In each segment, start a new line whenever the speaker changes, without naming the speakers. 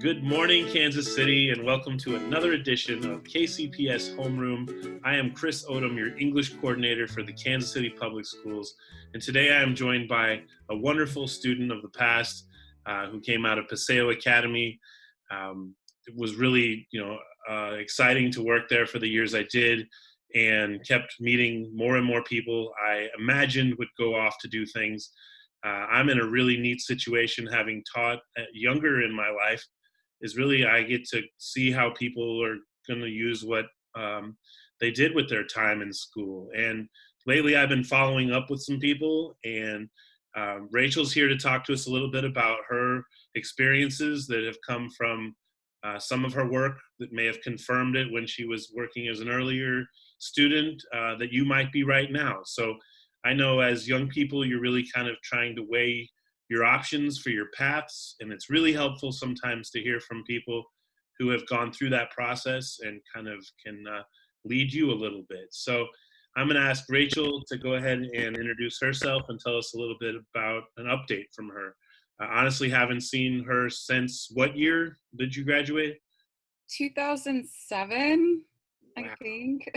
Good morning, Kansas City, and welcome to another edition of KCPS Homeroom. I am Chris Odom, your English coordinator for the Kansas City Public Schools, and today I am joined by a wonderful student of the past who came out of Paseo Academy. It was really, exciting to work there for the years I did, and kept meeting more and more people I imagined would go off to do things. I'm in a really neat situation, having taught younger in my life, is really I get to see how people are going to use what they did with their time in school. And lately I've been following up with some people, and Rachel's here to talk to us a little bit about her experiences that have come from some of her work that may have confirmed it when she was working as an earlier student that you might be right now. So I know as young people, you're really kind of trying to weigh your options for your paths, and it's really helpful sometimes to hear from people who have gone through that process and kind of can lead you a little bit. So I'm going to ask Rachel to go ahead and introduce herself and tell us a little bit about an update from her. I honestly haven't seen her since what year did you graduate?
2007, I
Wow.
think.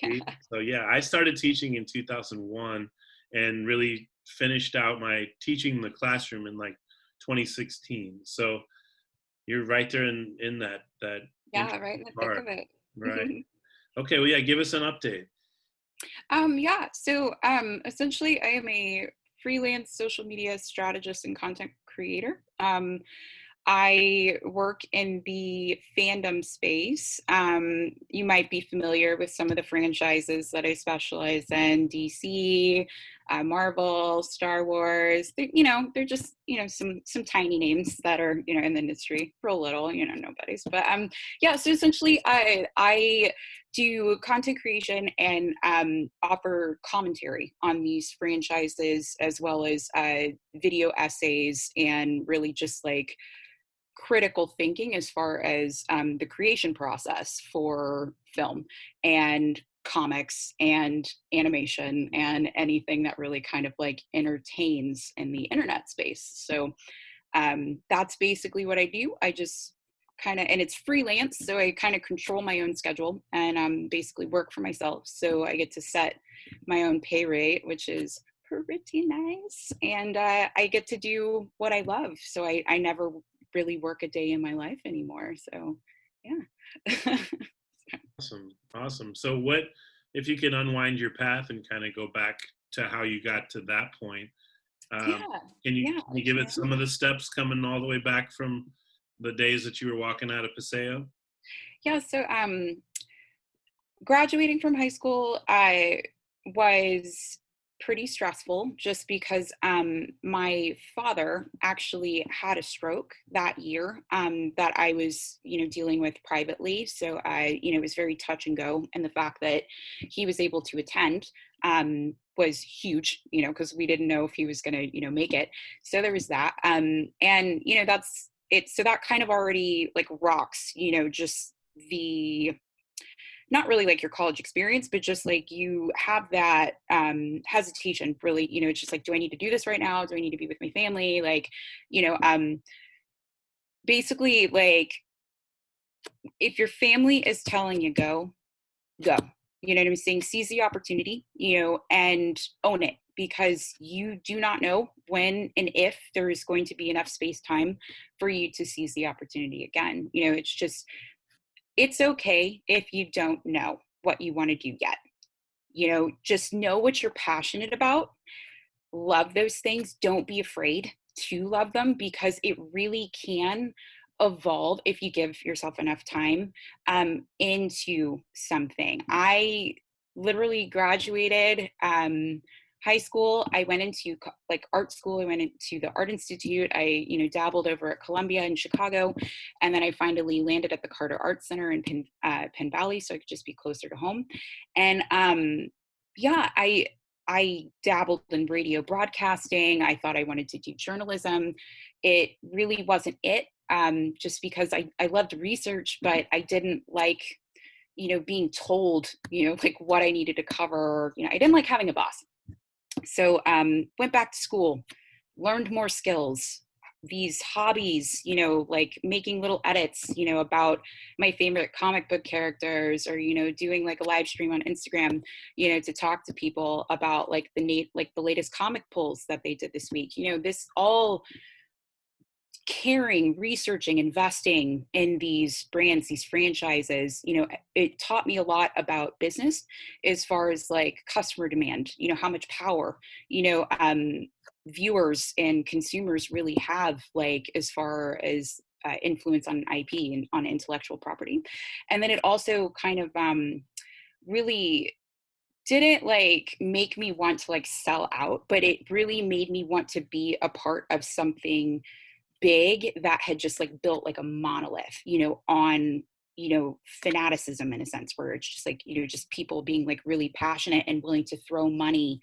Yeah. So yeah, I started teaching in 2001 and really finished out my teaching in the classroom in like 2016. So you're right there in that
Yeah, right in the thick
part,
of it.
right? Okay, well, yeah, give us an update.
Essentially, I am a freelance social media strategist and content creator. I work in the fandom space. You might be familiar with some of the franchises that I specialize in: DC, Marvel, Star Wars. They're just some tiny names that are in the industry, real little, nobodies. But so essentially, I do content creation and offer commentary on these franchises, as well as video essays, and really just like critical thinking as far as the creation process for film and comics and animation and anything that really kind of like entertains in the internet space. So that's basically what I do. I just and it's freelance, so I kind of control my own schedule and basically work for myself. So I get to set my own pay rate, which is pretty nice, and I get to do what I love. So I never really work a day in my life anymore. So yeah.
Awesome. So what, if you can unwind your path and kind of go back to how you got to that point,
Yeah,
can you
yeah,
can
I
you give it
can.
some of the steps coming all the way back from the days that you were walking out of Paseo?
Yeah, so graduating from high school, I was pretty stressful just because my father actually had a stroke that year that I was, dealing with privately. So it was very touch and go. And the fact that he was able to attend was huge, because we didn't know if he was going to, make it. So there was that. And, that's it. So that kind of already like rocks, just the not really like your college experience, but just like you have that hesitation, really, it's just like, do I need to do this right now? Do I need to be with my family? Like, you know, um, basically like if your family is telling you go, you know what I'm saying? Seize the opportunity, and own it, because you do not know when and if there is going to be enough space time for you to seize the opportunity again. It's okay if you don't know what you want to do yet. Just know what you're passionate about. Love those things. Don't be afraid to love them, because it really can evolve if you give yourself enough time into something. I literally graduated high school. I went into like art school. I went into the Art Institute. I, dabbled over at Columbia in Chicago. And then I finally landed at the Carter Art Center in Penn Valley, so I could just be closer to home. And I dabbled in radio broadcasting. I thought I wanted to do journalism. It really wasn't it, just because I loved research, but I didn't like, being told, like what I needed to cover. I didn't like having a boss. So went back to school, learned more skills, these hobbies, like making little edits, about my favorite comic book characters, or, doing like a live stream on Instagram, to talk to people about like the latest comic polls that they did this week. This all caring, researching, investing in these brands, these franchises, it taught me a lot about business as far as like customer demand, how much power, viewers and consumers really have, like as far as influence on IP and on intellectual property. And then it also kind of really didn't like make me want to like sell out, but it really made me want to be a part of something big that had just like built like a monolith, on, fanaticism in a sense, where it's just like, just people being like really passionate and willing to throw money,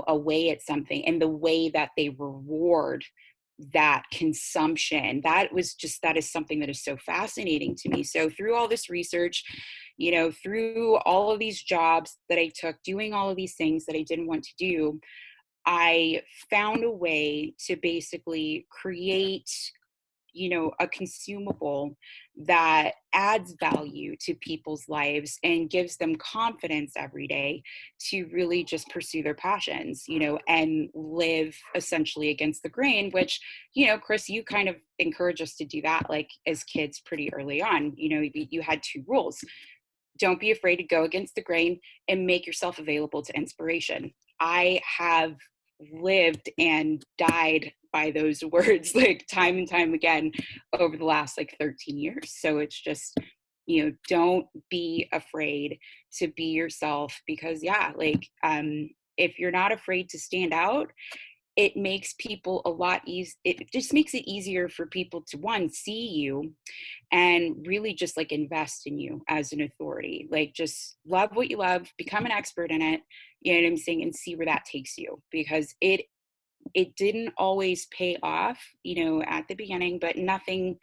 away at something, and the way that they reward that consumption. That is something that is so fascinating to me. So through all this research, through all of these jobs that I took, doing all of these things that I didn't want to do, I found a way to basically create, a consumable that adds value to people's lives and gives them confidence every day to really just pursue their passions, and live essentially against the grain, which, Chris, you kind of encourage us to do that, like as kids pretty early on. You had two rules. Don't be afraid to go against the grain and make yourself available to inspiration. I have lived and died by those words like time and time again over the last like 13 years. So it's just, don't be afraid to be yourself, because if you're not afraid to stand out, it makes people it just makes it easier for people to, one, see you and really just like invest in you as an authority. Like just love what you love, become an expert in it, you know what I'm saying, and see where that takes you, because it didn't always pay off, at the beginning, but nothing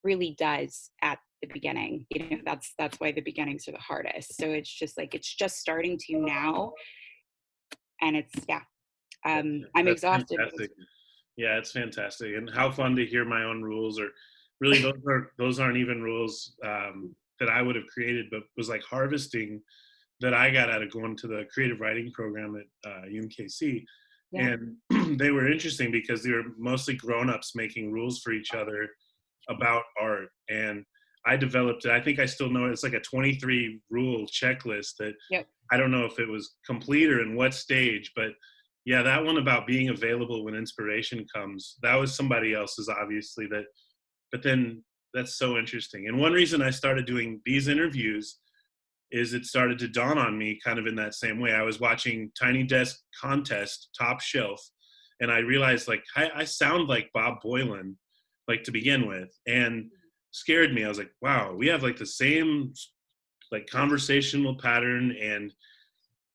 really does at the beginning. That's why the beginnings are the hardest. So it's just like, it's just starting to now. And it's, yeah, I'm
That's
exhausted.
fantastic. Yeah, it's fantastic, and how fun to hear my own rules. Or really, those aren't even rules that I would have created, but was like harvesting that I got out of going to the creative writing program at UMKC.
Yeah.
And they were interesting because they were mostly grown-ups making rules for each other about art. And I developed it. I think I still know it. It's like a 23 rule checklist that
Yep.
I don't know if it was complete or in what stage, but yeah, that one about being available when inspiration comes, that was somebody else's, obviously. But then that's so interesting. And one reason I started doing these interviews is it started to dawn on me kind of in that same way. I was watching Tiny Desk Contest, Top Shelf, and I realized like I sound like Bob Boylan, like to begin with, and scared me. I was like, wow, we have like the same like conversational pattern, and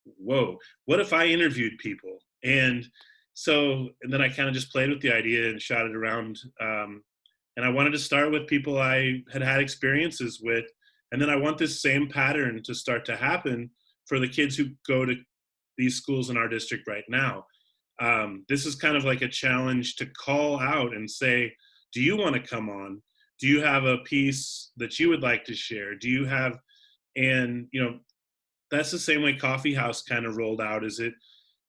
whoa, what if I interviewed people? And then I kind of just played with the idea and shot it around. And I wanted to start with people I had experiences with. And then I want this same pattern to start to happen for the kids who go to these schools in our district right now. This is kind of like a challenge to call out and say, do you want to come on? Do you have a piece that you would like to share? Do you have, and that's the same way Coffee House kind of rolled out.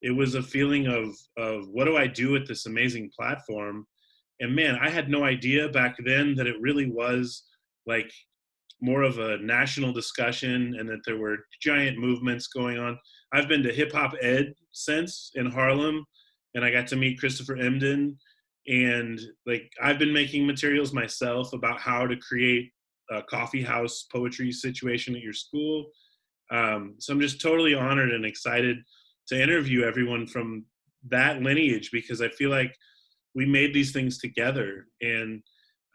It was a feeling of what do I do with this amazing platform? And man, I had no idea back then that it really was like more of a national discussion and that there were giant movements going on. I've been to Hip Hop Ed since in Harlem, and I got to meet Christopher Emden. And like I've been making materials myself about how to create a coffee house poetry situation at your school. So I'm just totally honored and excited to interview everyone from that lineage, because I feel like we made these things together. And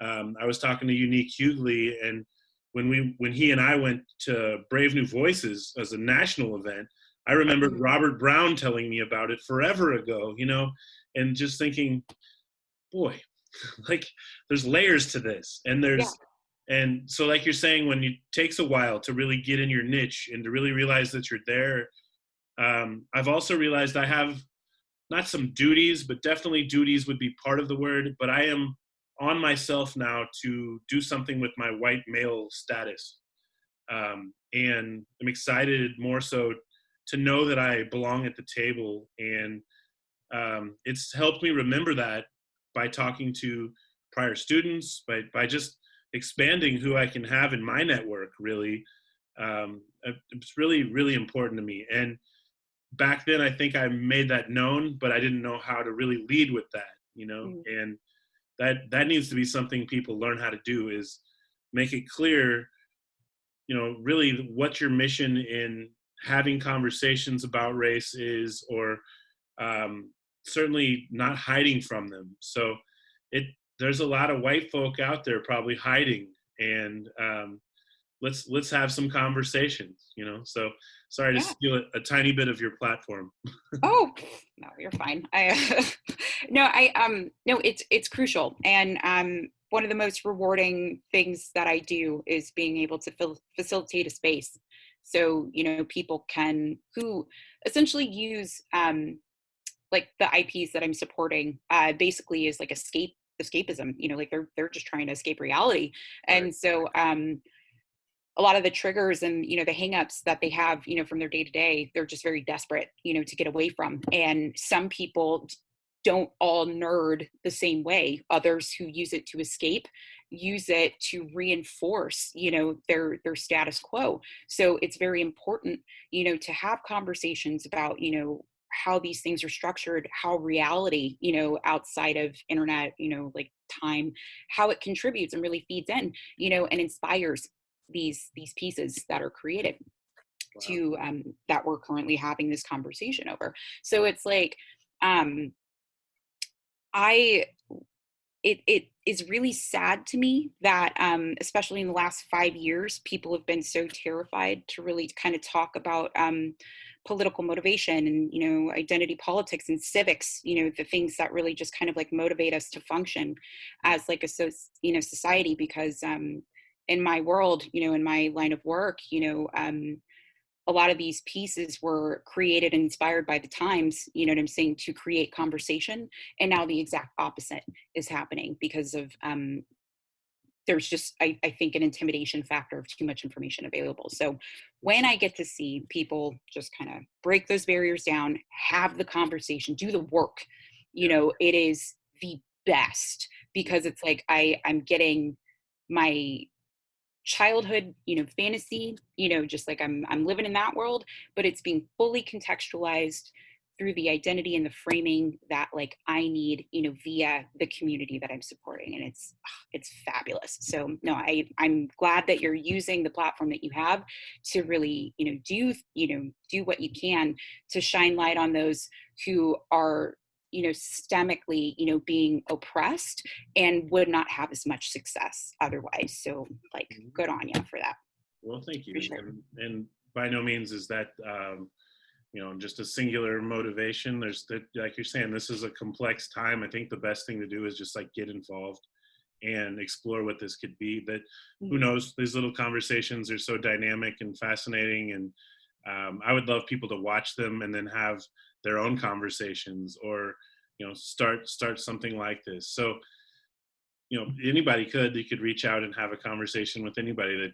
I was talking to Unique Hughley, and when he and I went to Brave New Voices as a national event, I remember Robert Brown telling me about it forever ago, and just thinking, boy, like there's layers to this, and and so like you're saying, when it takes a while to really get in your niche and to really realize that you're there, I've also realized I have not some duties, but definitely duties would be part of the word, but I am on myself now to do something with my white male status. And I'm excited more so to know that I belong at the table. And it's helped me remember that by talking to prior students, by just expanding who I can have in my network, really. It's really, really important to me. And back then, I think I made that known, but I didn't know how to really lead with that,
Mm.
and that needs to be something people learn how to do, is make it clear, really what your mission in having conversations about race is, or um, certainly not hiding from them. So it there's a lot of white folk out there probably hiding, and let's have some conversations. So sorry to
Yeah.
steal a tiny bit of your platform.
Oh, no, you're fine. No, it's crucial. And one of the most rewarding things that I do is being able to facilitate a space. So, people who essentially use like the IPs that I'm supporting, basically is like escapism, like they're just trying to escape reality.
Right.
And so, a lot of the triggers and the hangups that they have from their day to day, they're just very desperate to get away from. And some people don't all nerd the same way. Others who use it to escape use it to reinforce their status quo. So it's very important to have conversations about how these things are structured, how reality outside of internet like time, how it contributes and really feeds in and inspires these pieces that are created
Wow.
to that we're currently having this conversation over. So it's like um I it is really sad to me that especially in the last 5 years people have been so terrified to really kind of talk about political motivation and identity politics and civics, the things that really just kind of like motivate us to function as like a society. Because in my world, in my line of work, a lot of these pieces were created and inspired by the times, what I'm saying, to create conversation. And now the exact opposite is happening because of there's just, I think, an intimidation factor of too much information available. So when I get to see people just kind of break those barriers down, have the conversation, do the work,
Yeah.
it is the best, because it's like I'm getting my childhood fantasy, just like I'm living in that world, but it's being fully contextualized through the identity and the framing that like I need via the community that I'm supporting. And it's fabulous. So no, I'm glad that you're using the platform that you have to really do what you can to shine light on those who are systemically being oppressed and would not have as much success otherwise. So like,
Mhm.
good on you for that,
Well, thank
for
you.
sure.
And by no means is that, just a singular motivation. There's that, like you're saying, this is a complex time. I think the best thing to do is just like get involved and explore what this could be. That who
Mhm.
knows? These little conversations are so dynamic and fascinating, and I would love people to watch them and then have their own conversations, or start something like this. So anybody you could reach out and have a conversation with anybody that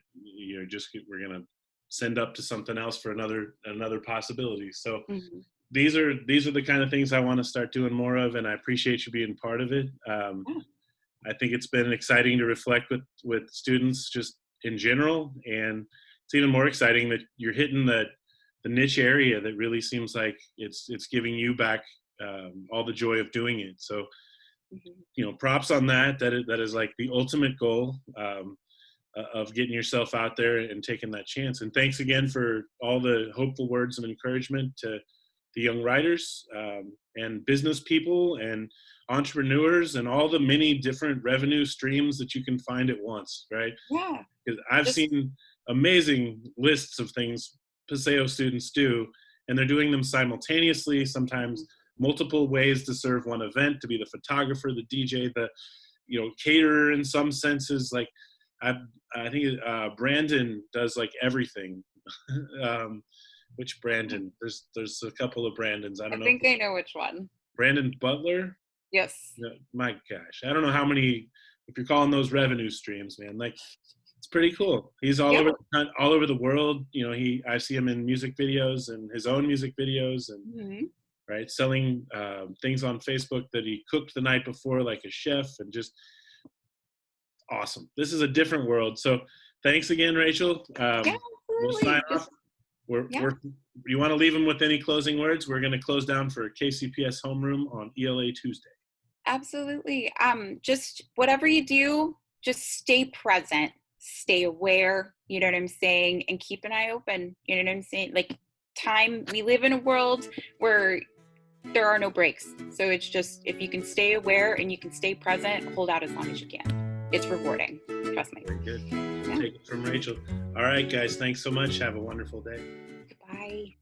we're going to send up to something else for another possibility. So
Mhm.
these are the kind of things I want to start doing more of, and I appreciate you being part of it.
Yeah.
I think it's been exciting to reflect with students just in general, and it's even more exciting that you're hitting the niche area that really seems like it's giving you back all the joy of doing it. So
Mhm.
props on that. That is like the ultimate goal, of getting yourself out there and taking that chance. And thanks again for all the hopeful words and encouragement to the young writers, and business people and entrepreneurs and all the many different revenue streams that you can find at once, right?
Yeah.
Because I've
Just
seen amazing lists of things Paseo students do, and they're doing them simultaneously, sometimes
mhm.
multiple ways to serve one event, to be the photographer, the DJ, the caterer in some senses. Like I, I think Brandon does like everything. um, which
Yeah.
Brandon? There's a couple of Brandons. I
I
don't know.
think I know which one.
Brandon Butler.
Yes.
No, my gosh, I don't know how many. If you're calling those revenue streams, man, like it's pretty cool. He's
Yeah.
all over the world. You know, I see him in music videos and his own music videos, and
Mm-hmm.
right, selling things on Facebook that he cooked the night before, like a chef, and just awesome. This is a different world. So thanks again, Rachel.
Yeah,
We'll
absolutely.
sign off.
Yeah.
You want to leave them with any closing words? We're going to close down for KCPS Homeroom on ELA Tuesday.
Absolutely. Just whatever you do, just stay present, stay aware, you know what I'm saying, and keep an eye open. You know what I'm saying? Like we live in a world where there are no breaks. So it's just, if you can stay aware and you can stay present, hold out as long as you can. It's rewarding. Trust me.
Very good.
Yeah.
Take it from Rachel. All right, guys. Thanks so much. Have a wonderful day.
Goodbye.